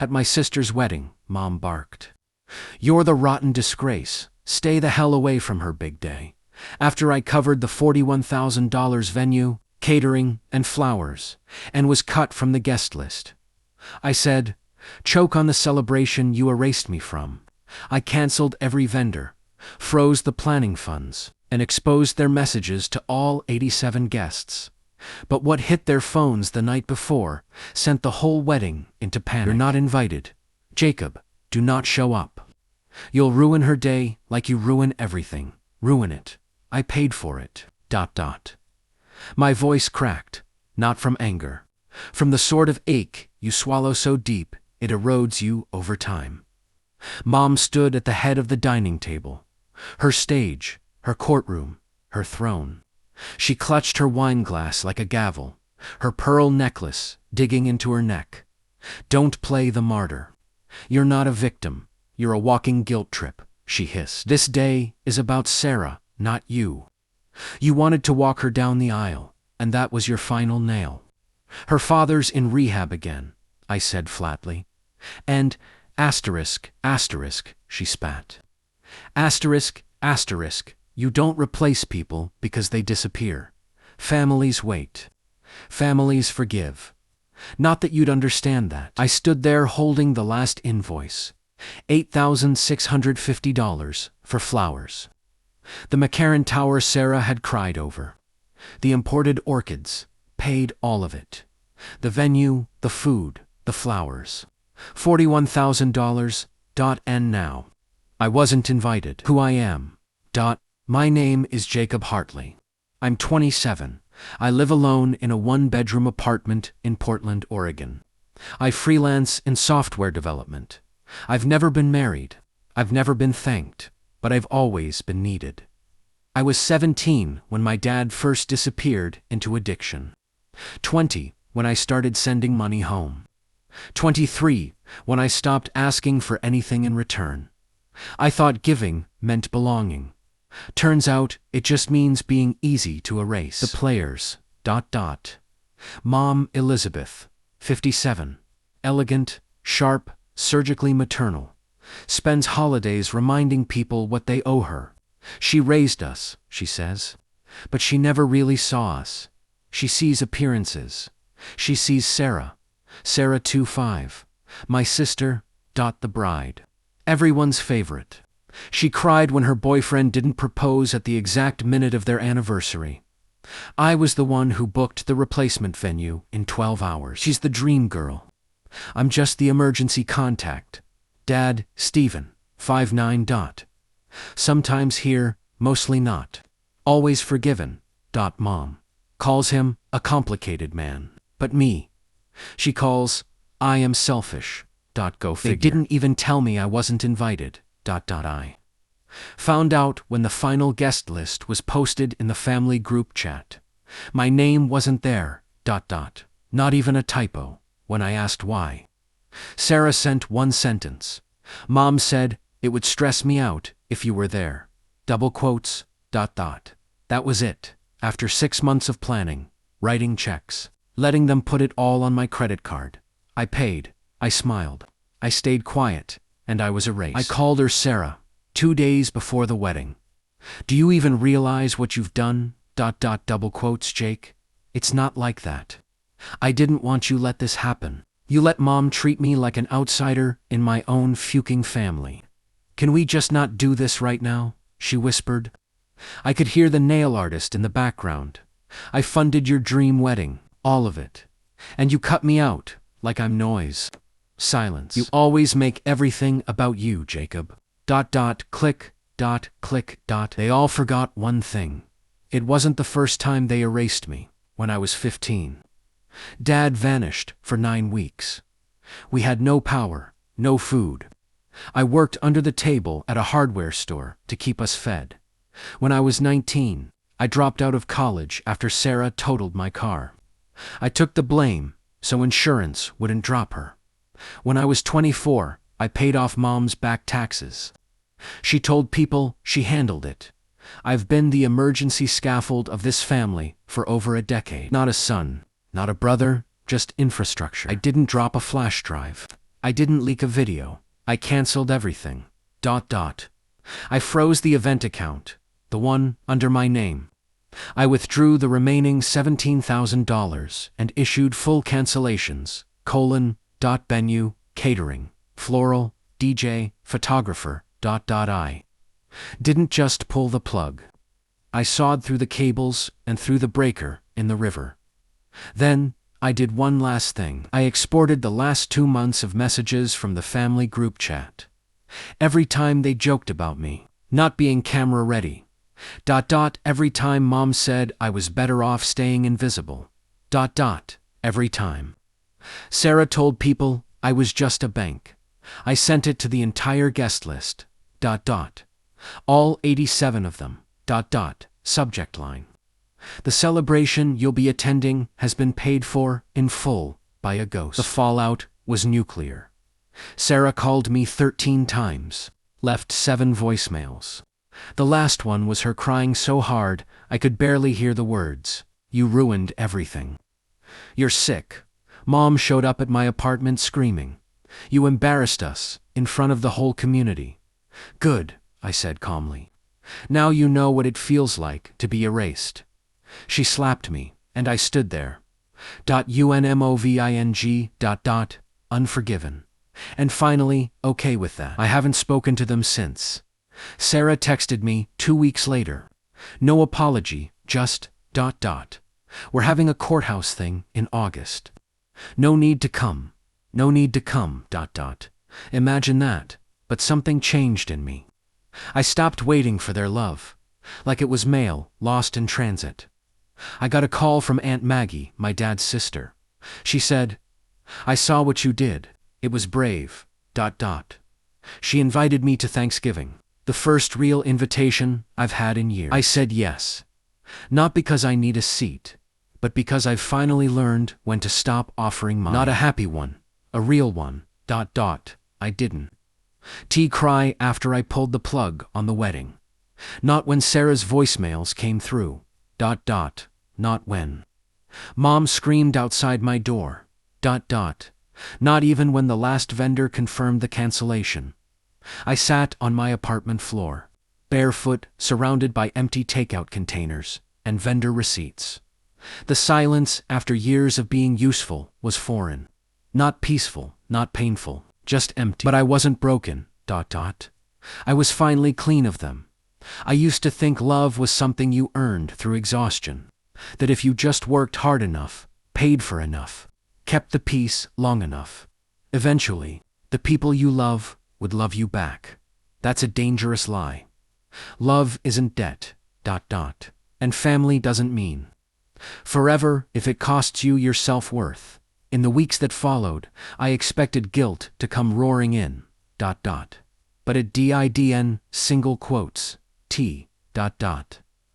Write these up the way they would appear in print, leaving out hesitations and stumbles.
At my sister's wedding, Mom barked. "You're the rotten disgrace. Stay the hell away from her big day." After I covered the $41,000 venue, catering, and flowers, and was cut from the guest list. I said, "Choke on the celebration you erased me from." I canceled every vendor, froze the planning funds, and exposed their messages to all 87 guests. But what hit their phones the night before sent the whole wedding into panic. "You're not invited. Jacob, do not show up. You'll ruin her day like you ruin everything. Ruin it. I paid for it. ... My voice cracked, not from anger. From the sort of ache you swallow so deep it erodes you over time. Mom stood at the head of the dining table. Her stage, her courtroom, her throne. She clutched her wine glass like a gavel, her pearl necklace digging into her neck. "Don't play the martyr. You're not a victim. You're a walking guilt trip," she hissed. "This day is about Sarah, not you. You wanted to walk her down the aisle, and that was your final nail." "Her father's in rehab again," I said flatly. "And asterisk, she spat. "Asterisk, you don't replace people because they disappear. Families wait. Families forgive. Not that you'd understand that." I stood there holding the last invoice, $8,650 for flowers. The McCarran Tower Sarah had cried over. The imported orchids, paid all of it. The venue, the food, the flowers. $41,000. And now, I wasn't invited. Who I am. My name is Jacob Hartley. I'm 27. I live alone in a one-bedroom apartment in Portland, Oregon. I freelance in software development. I've never been married. I've never been thanked, but I've always been needed. I was 17 when my dad first disappeared into addiction. 20 when I started sending money home. 23 when I stopped asking for anything in return. I thought giving meant belonging. Turns out it just means being easy to erase. The players. Mom Elizabeth, 57, elegant, sharp, surgically maternal. Spends holidays reminding people what they owe her. She raised us, she says. But she never really saw us. She sees appearances. She sees Sarah. Sarah 25. My sister, the bride. Everyone's favorite. She cried when her boyfriend didn't propose at the exact minute of their anniversary. I was the one who booked the replacement venue in 12 hours. She's the dream girl. I'm just the emergency contact. Dad, Stephen, 59. Sometimes here, mostly not. Always forgiven. Mom calls him a complicated man. But me, she calls, I am selfish. Go figure. They didn't even tell me I wasn't invited. I found out when the final guest list was posted in the family group chat. My name wasn't there. Not even a typo when I asked why. Sarah sent one sentence. Mom said it would stress me out if you were there. Double quotes. That was it. After 6 months of planning, writing checks, letting them put it all on my credit card. I paid. I smiled. I stayed quiet. And I was erased. I called her Sarah, 2 days before the wedding. "Do you even realize what you've done? Double quotes, Jake. It's not like that. I didn't want you let this happen. You let Mom treat me like an outsider in my own fucking family. Can we just not do this right now?" she whispered. I could hear the nail artist in the background. "I funded your dream wedding, all of it. And you cut me out, like I'm noise." Silence. "You always make everything about you, Jacob." Click. They all forgot one thing. It wasn't the first time they erased me, when I was 15. Dad vanished for 9 weeks. We had no power, no food. I worked under the table at a hardware store to keep us fed. When I was 19, I dropped out of college after Sarah totaled my car. I took the blame, so insurance wouldn't drop her. When I was 24, I paid off Mom's back taxes. She told people she handled it. I've been the emergency scaffold of this family for over a decade. Not a son, not a brother, just infrastructure. I didn't drop a flash drive. I didn't leak a video. I canceled everything. I froze the event account, the one under my name. I withdrew the remaining $17,000 and issued full cancellations, venue, catering, floral, DJ, photographer, I didn't just pull the plug. I sawed through the cables and threw the breaker in the river. Then, I did one last thing. I exported the last 2 months of messages from the family group chat. Every time they joked about me not being camera ready. Every time Mom said I was better off staying invisible. Every time Sarah told people I was just a bank. I sent it to the entire guest list. All 87 of them. Subject line: the celebration you'll be attending has been paid for in full by a ghost. The fallout was nuclear. Sarah called me 13 times, left 7 voicemails. The last one was her crying so hard I could barely hear the words. "You ruined everything. You're sick." Mom showed up at my apartment screaming, "You embarrassed us in front of the whole community." "Good," I said calmly. "Now you know what it feels like to be erased." She slapped me, and I stood there. Unmoving. Unforgiven. And finally, okay with that. I haven't spoken to them since. Sarah texted me 2 weeks later. "No apology, just ... We're having a courthouse thing in August. No need to come. No need to come. Imagine that, but something changed in me. I stopped waiting for their love, like it was mail lost in transit. I got a call from Aunt Maggie, my dad's sister. She said, "I saw what you did. It was brave. She invited me to Thanksgiving, the first real invitation I've had in years. I said yes. Not because I need a seat, but because I've finally learned when to stop offering mine. Not a happy one, a real one. I didn't cry after I pulled the plug on the wedding. Not when Sarah's voicemails came through. Not when Mom screamed outside my door. Not even when the last vendor confirmed the cancellation. I sat on my apartment floor, barefoot, surrounded by empty takeout containers and vendor receipts. The silence after years of being useful was foreign. Not peaceful, not painful, just empty. But I wasn't broken. I was finally clean of them. I used to think love was something you earned through exhaustion, that if you just worked hard enough, paid for enough, kept the peace long enough, eventually, the people you love would love you back. That's a dangerous lie. Love isn't debt. And family doesn't mean forever if it costs you your self-worth. In the weeks that followed, I expected guilt to come roaring in. But it didn't, single quotes,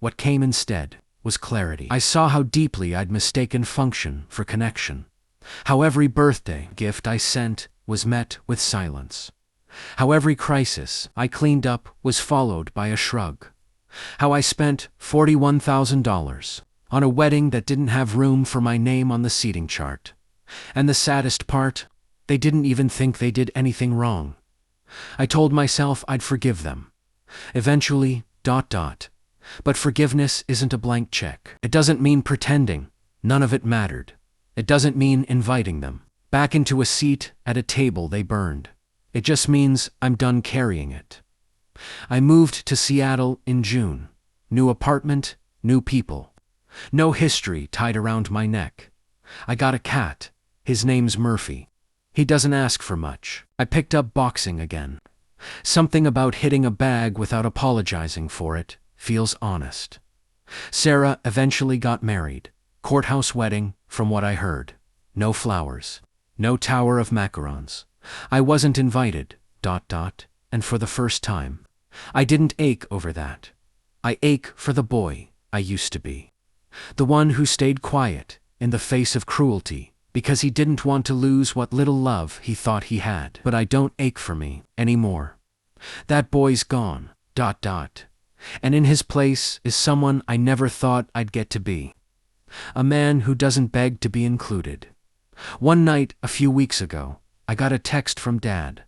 What came instead was clarity. I saw how deeply I'd mistaken function for connection. How every birthday gift I sent was met with silence. How every crisis I cleaned up was followed by a shrug. How I spent $41,000 on a wedding that didn't have room for my name on the seating chart. And the saddest part, they didn't even think they did anything wrong. I told myself I'd forgive them. Eventually, But forgiveness isn't a blank check. It doesn't mean pretending none of it mattered. It doesn't mean inviting them back into a seat at a table they burned. It just means I'm done carrying it. I moved to Seattle in June. New apartment, new people. No history tied around my neck. I got a cat. His name's Murphy. He doesn't ask for much. I picked up boxing again. Something about hitting a bag without apologizing for it feels honest. Sarah eventually got married. Courthouse wedding, from what I heard. No flowers. No tower of macarons. I wasn't invited. And for the first time, I didn't ache over that. I ache for the boy I used to be. The one who stayed quiet in the face of cruelty because he didn't want to lose what little love he thought he had. But I don't ache for me anymore. That boy's gone. And in his place is someone I never thought I'd get to be. A man who doesn't beg to be included. One night a few weeks ago, I got a text from Dad.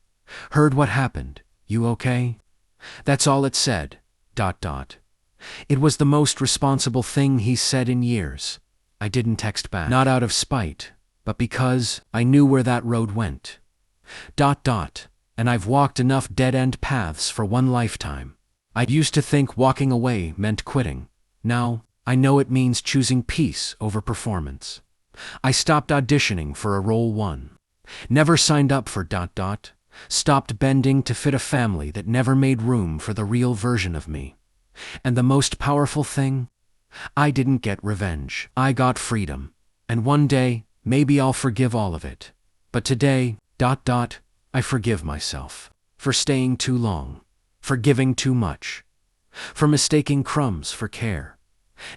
Heard what happened. You okay? That's all it said. ... It was the most responsible thing he's said in years. I didn't text back. Not out of spite, but because I knew where that road went. ... And I've walked enough dead-end paths for one lifetime. I used to think walking away meant quitting. Now, I know it means choosing peace over performance. I stopped auditioning for a role one. Never signed up for ... Stopped bending to fit a family that never made room for the real version of me. And the most powerful thing? I didn't get revenge. I got freedom. And one day, maybe I'll forgive all of it. But today, ... I forgive myself. For staying too long. For giving too much. For mistaking crumbs for care.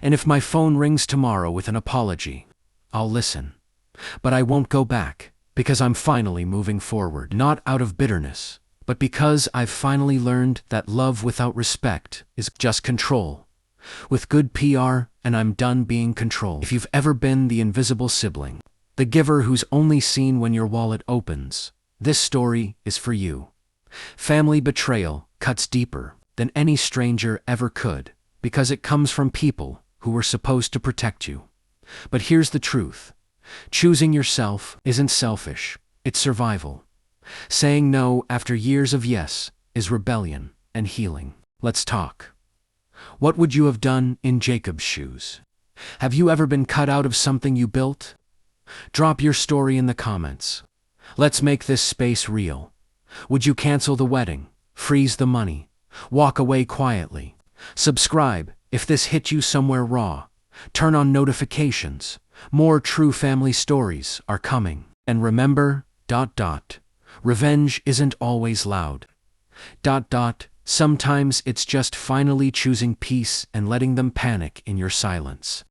And if my phone rings tomorrow with an apology, I'll listen. But I won't go back, because I'm finally moving forward. Not out of bitterness, but because I've finally learned that love without respect is just control. With good PR, and I'm done being controlled. If you've ever been the invisible sibling, the giver who's only seen when your wallet opens, this story is for you. Family betrayal cuts deeper than any stranger ever could, because it comes from people who were supposed to protect you. But here's the truth. Choosing yourself isn't selfish, it's survival. Saying no after years of yes is rebellion and healing. Let's talk. What would you have done in Jacob's shoes? Have you ever been cut out of something you built? Drop your story in the comments. Let's make this space real. Would you cancel the wedding, freeze the money, walk away quietly? Subscribe if this hit you somewhere raw. Turn on notifications. More true family stories are coming. And remember, ... revenge isn't always loud. ... sometimes it's just finally choosing peace and letting them panic in your silence.